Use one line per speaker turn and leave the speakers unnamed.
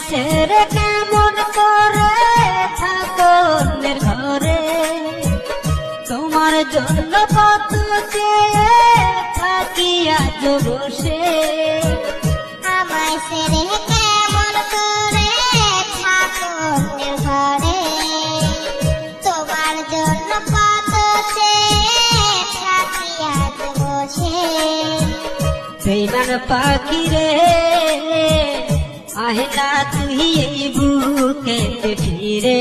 সেরে কেমন করে থাকো অন্যের ঘরে, তোমার জন্য কত চেয়ে থাকি আজ বসে।
আমায় ছেড়ে কেমন করে থাকো অন্যের ঘরে, তোমার জন্য কত চেয়ে থাকি আজ বসে।
বেইমান পাখি রে আহে না তুই এই বুকে ফিরে।